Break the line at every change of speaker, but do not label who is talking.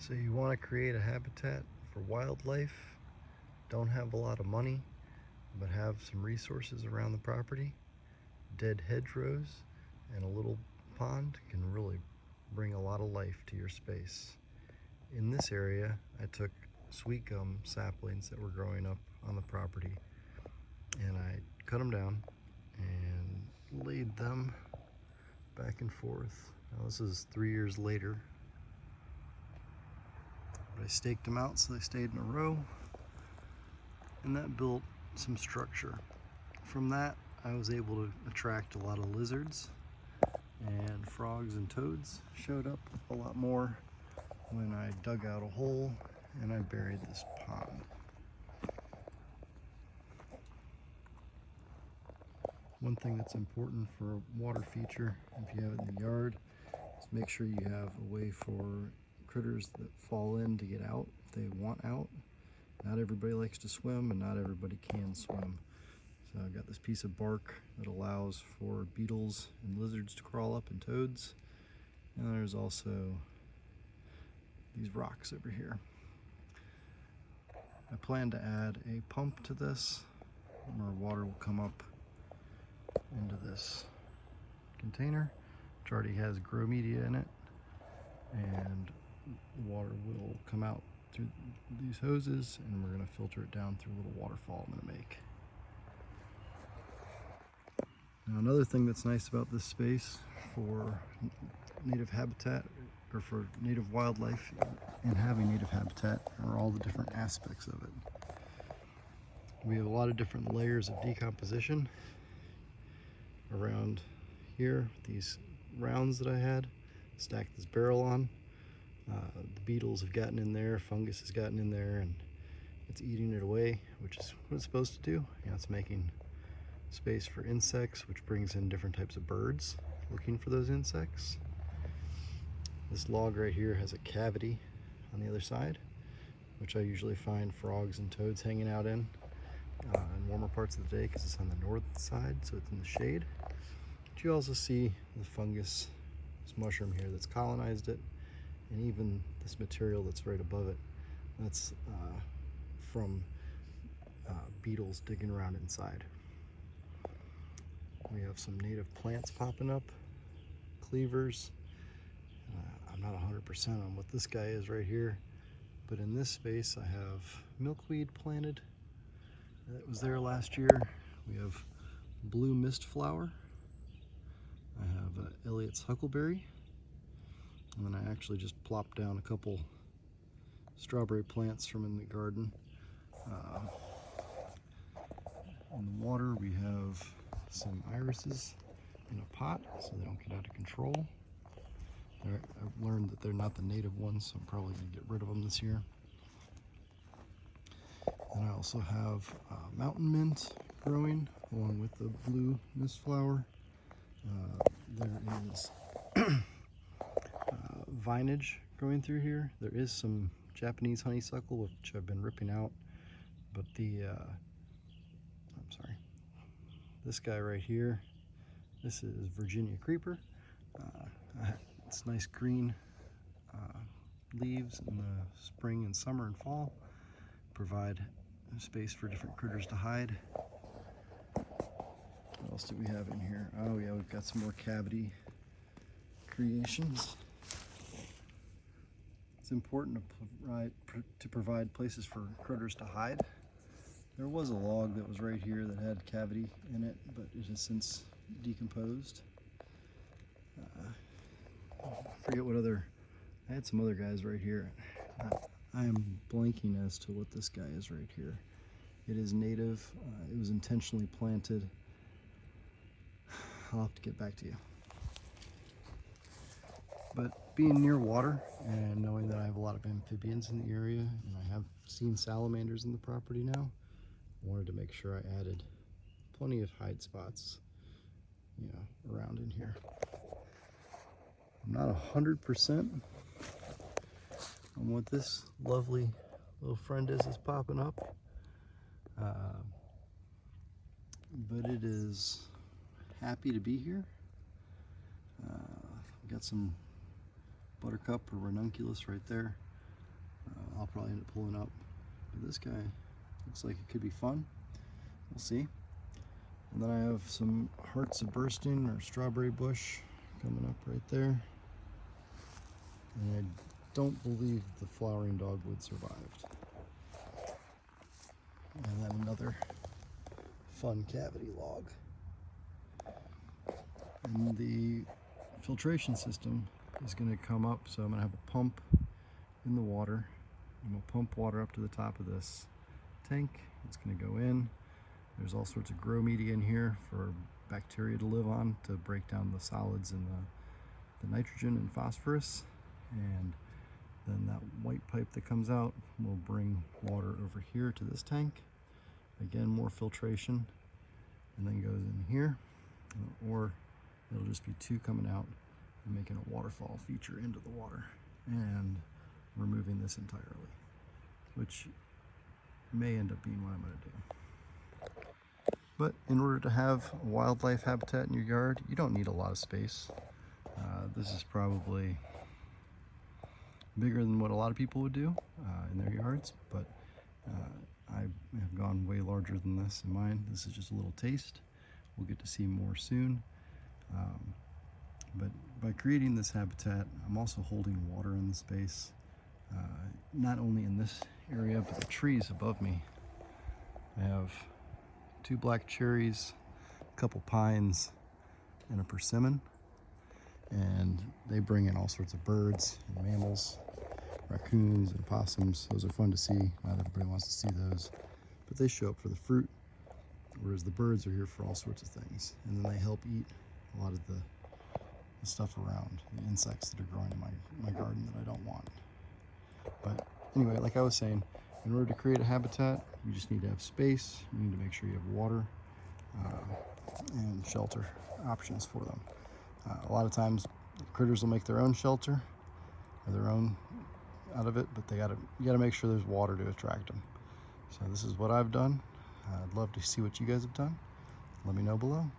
So you want to create a habitat for wildlife, don't have a lot of money, but have some resources around the property. Dead hedgerows and a little pond can really bring a lot of life to your space. In this area, I took sweet gum saplings that were growing up on the property and I cut them down and laid them back and forth. Now this is 3 years later, but I staked them out so they stayed in a row, and that built some structure. From that, I was able to attract a lot of lizards, and frogs and toads showed up a lot more when I dug out a hole and I buried this pond. One thing that's important for a water feature, if you have it in the yard, is make sure you have a way for critters that fall in to get out if they want out. Not everybody likes to swim and not everybody can swim. So I've got this piece of bark that allows for beetles and lizards to crawl up, and toads. And there's also these rocks over here. I plan to add a pump to this where water will come up into this container, which already has grow media in it, and water will come out through these hoses, and we're going to filter it down through a little waterfall I'm going to make. Now, another thing that's nice about this space for native habitat, or for native wildlife and having native habitat, are all the different aspects of it. We have a lot of different layers of decomposition around here. These rounds that I had stacked this barrel on, the beetles have gotten in there, fungus has gotten in there, and it's eating it away, which is what it's supposed to do. It's making space for insects, which brings in different types of birds looking for those insects. This log right here has a cavity on the other side, which I usually find frogs and toads hanging out in warmer parts of the day because it's on the north side, so it's in the shade. But you also see the fungus, this mushroom here that's colonized it, and even this material that's right above it, that's from beetles digging around inside. We have some native plants popping up, cleavers. I'm not 100% on what this guy is right here, but in this space I have milkweed planted that was there last year. We have blue mist flower. I have Elliott's huckleberry, and then I actually just plopped down a couple strawberry plants from in the garden. In the water we have some irises in a pot so they don't get out of control. I've learned that they're not the native ones, so I'm probably going to get rid of them this year. And I also have mountain mint growing along with the blue mist flower. There is vinage growing through here. There is some Japanese honeysuckle, which I've been ripping out, but this guy right here, this is Virginia creeper. It's nice green leaves in the spring and summer and fall, provide space for different critters to hide. What else do we have in here? Oh yeah, we've got some more cavity creations. It's important to provide places for critters to hide. There was a log that was right here that had cavity in it, but it has since decomposed. I forget what other, I had some other guys right here. I am blanking as to what this guy is right here. It is native. It was intentionally planted. I'll have to get back to you. But being near water and knowing that I have a lot of amphibians in the area, and I have seen salamanders in the property now, I wanted to make sure I added plenty of hide spots, around in here. I'm not 100% on what this lovely little friend is popping up, but it is happy to be here. I've got some buttercup or ranunculus right there. I'll probably end up pulling up. But this guy looks like it could be fun. We'll see. And then I have some Hearts of Bursting or Strawberry Bush coming up right there. And I don't believe the Flowering Dogwood survived. And then another fun cavity log. And the filtration system is going to come up, so I'm going to have a pump in the water. I'm going to pump water up to the top of this tank. It's going to go in. There's all sorts of grow media in here for bacteria to live on to break down the solids and the nitrogen and phosphorus. And then that white pipe that comes out will bring water over here to this tank. Again, more filtration, and then goes in here, or it'll just be two coming out and making a waterfall feature into the water and removing this entirely, which may end up being what I'm going to do. But in order to have a wildlife habitat in your yard, you don't need a lot of space. This is probably bigger than what a lot of people would do in their yards, but I have gone way larger than this in mine. This is just a little taste. We'll get to see more soon. But by creating this habitat, I'm also holding water in the space, not only in this area, but the trees above me. I have 2 black cherries, a couple pines, and a persimmon. And they bring in all sorts of birds and mammals, raccoons and possums. Those are fun to see. Not everybody wants to see those, but they show up for the fruit, whereas the birds are here for all sorts of things. And then they help eat a lot of the stuff around, the insects that are growing in my garden that I don't want. But anyway, like I was saying, in order to create a habitat, you just need to have space, you need to make sure you have water, and shelter options for them. A lot of times critters will make their own shelter or their own out of it, but you gotta make sure there's water to attract them. So this is what I've done. I'd love to see what you guys have done. Let me know below.